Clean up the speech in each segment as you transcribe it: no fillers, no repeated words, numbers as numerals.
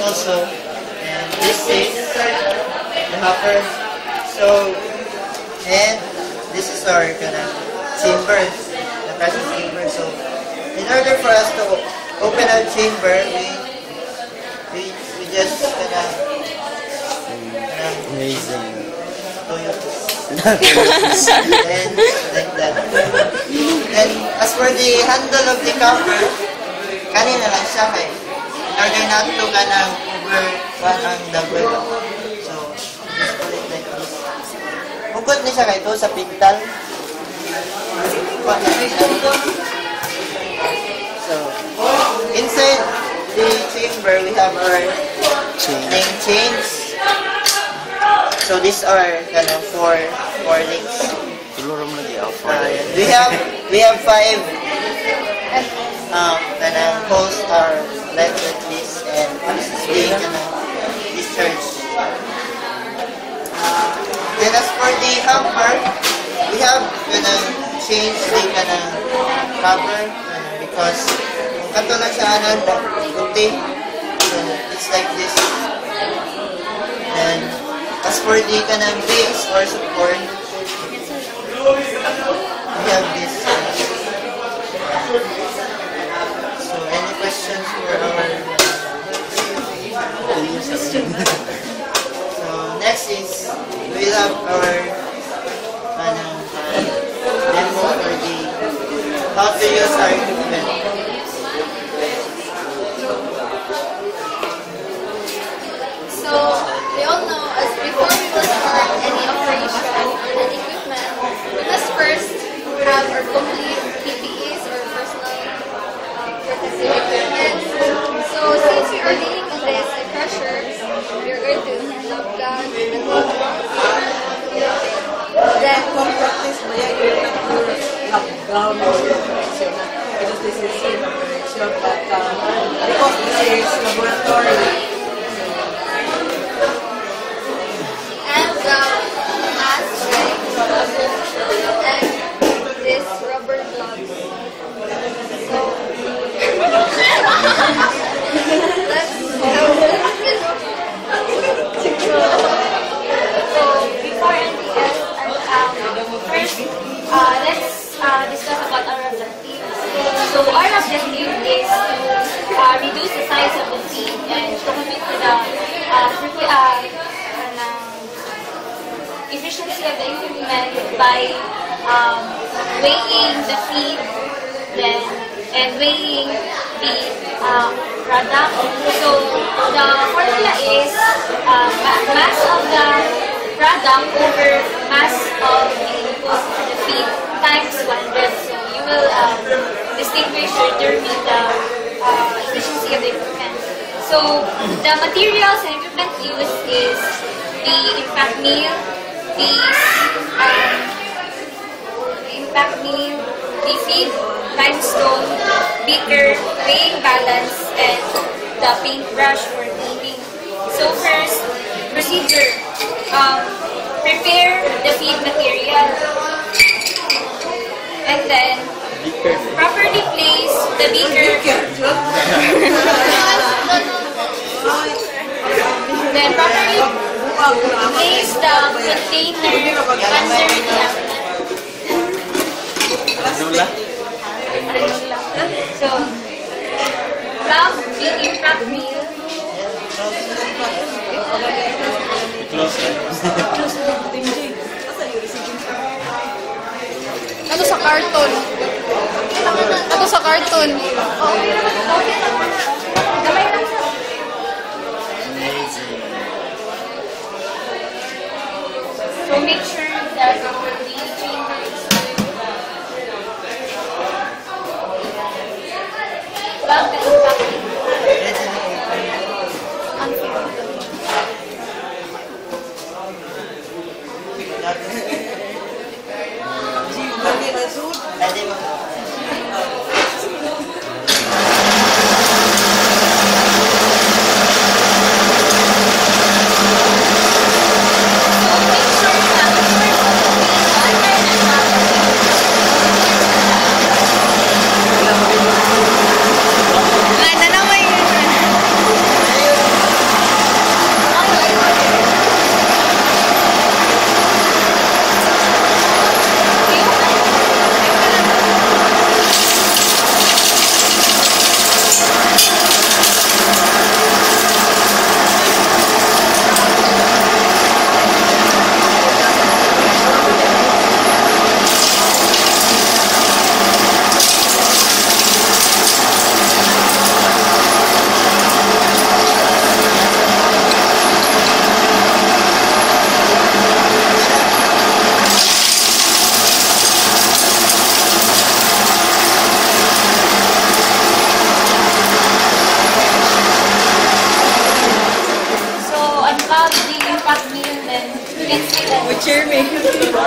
also. And this is the hopper. So, and this is our chamber, the pressure chamber. So, in order for us to open our chamber, we just amazing. And like that. And as for the handle of the cover, kanina lang siya kay. In order not to over one ang double. So, just put it like this. Hugot ni siya kay ito sa pintal. So, inside the chamber, we have our name chains. So these are four links. We have 5 holes are left like this, and this is the discharge. Then as for the hamper, we have changed the cover because kato lang siya puti. So it's like this. And as for the base or support, we have this. So any questions for our So next is we have our demo for the how to use our equipment. So we all know as before we will start any operation on an equipment, we must first have our complete PPEs or personal protective equipment. So since we are dealing with this pressure, we are going to have guns and then practice mo yan, you're not going to have ground operation because this is safe operation, but because this is laboratory, and mask and this rubber gloves. So before anything else, first let's discuss about our objective. So our objective is to reduce the size of the feed and to commit to the efficiency of the equipment by weighing the feed and weighing the product. So the formula is mass of the product over mass of the feed times 100. So you will distinguish or determine the efficiency of the equipment. So the materials and equipment used is the impact mill, the feed, limestone, beaker, weighing balance, and the paintbrush for cleaning. So first, procedure. Prepare the feed material. And then, properly place the beaker. Then properly place the container under the outlet. So, plug the impact mill. Ano sa karton? Ano sa karton? So make sure that the chamber is plug the impact mill. Pwede mo. cheer me.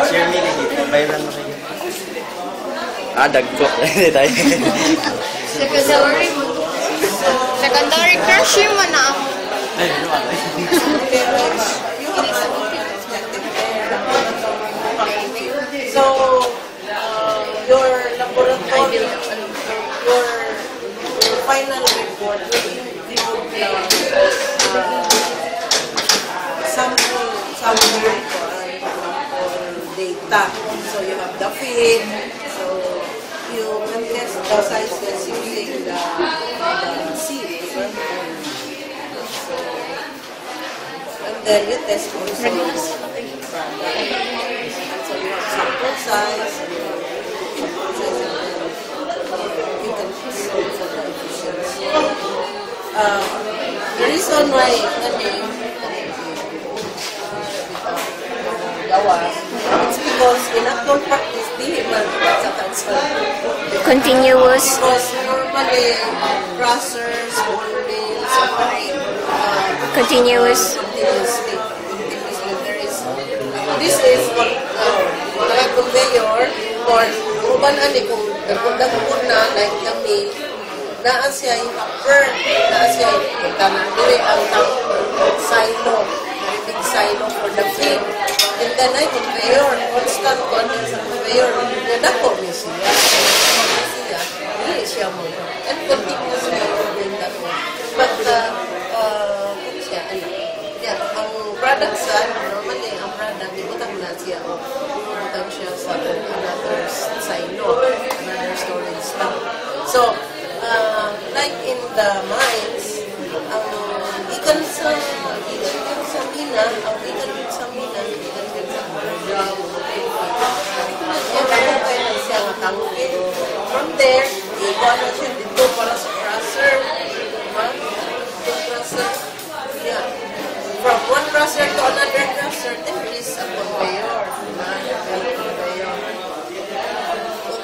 Share me lagi. Viral na kayo. Dagko. Tayo. Secondary mo. Secondary crush yun man na ako. Ay, ano ba? So, your laboratory, your final report will include sample data. So you have the feed. So you can test the sizes using the seed. So, and then you test also the product. So you have sample size. You can test also the efficiency. The reason why it's because in actual practice, di man sa transfer. Continuous. Because normally, processors, molds, operate Continuous. continuously. This is what mga conveyor or uban ani kung nagpundag-pun na like the mill, naa siya yung upper, naa siya yung dili ang silo, very big silo for the feed. And then ay conveyor, constant one sa conveyor, nadako niya siya. Dili siya mo. And continuously doing that one. But, kung siya, ang product sa, normally, ang product, ibutang na siya, ibutang siya sa another silo, another storage tank. So, like in the mines, ang ikan sa mina, ang ikan sa mina, ikan sa job, siya nga tangke. From there, ikuha na siya dito para sa crusher. Yeah. From one crusher to another crusher, there is a conveyor.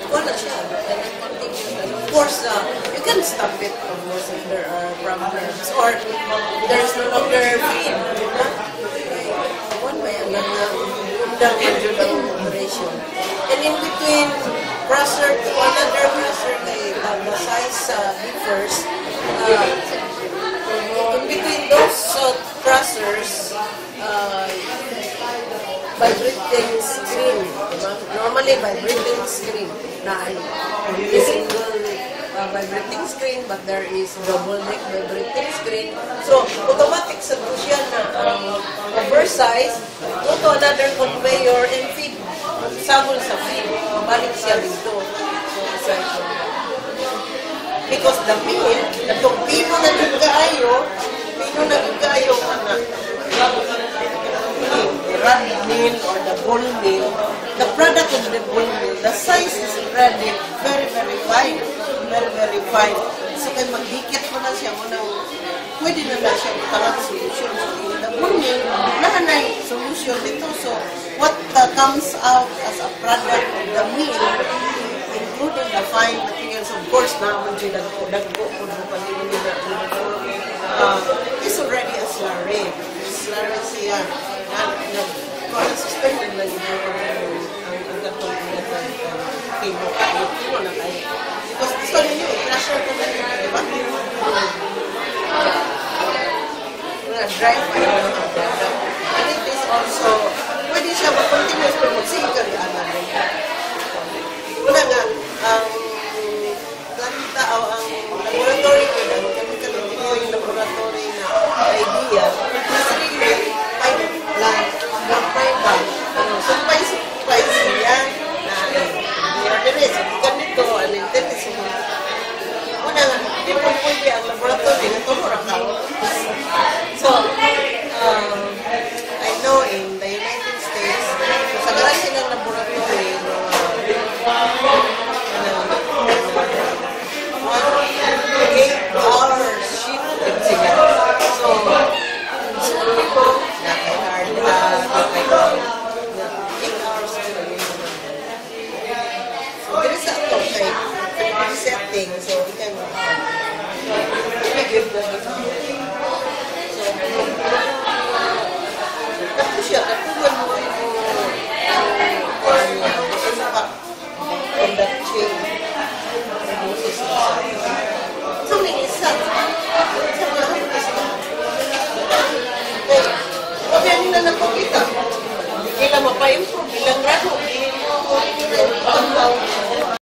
Ikuha na siya. And then continue. Of course, you can stop it, of course, if there are problems. Or there's no longer feed. One way, undang operation. And in between crusher to another crusher, the size differs. In between those crushers, vibrating screen. Normally, vibrating screen. Na a single vibrating screen, but there is double neck vibrating screen. So, automatic sa to siya na oversize, go to another conveyor and feed. Sabon sa feed. Balik siya dito. Because the mill, itong pino na nagkaayo, the rod mill or the ball mill, the product of the ball mill, the size is already very, very fine. Very, very fine. So, kaya maghikit mo na siya, pwede na siya magkaroon solution. So, in the ball mill, nahanay solution dito. So, what comes out as a product of the mill, including the fine materials, of course, naman dyan nagko is already a slurry. Slurry siya. Nag-suspended na yun ang gatong kimo na kayo. Because gusto ninyo, i-crusher ko na yun, di ba? Dry fire ng product. And it is also, pwede siya mag-continuous pero mag-single yan na rin. Una nga, ang laboratory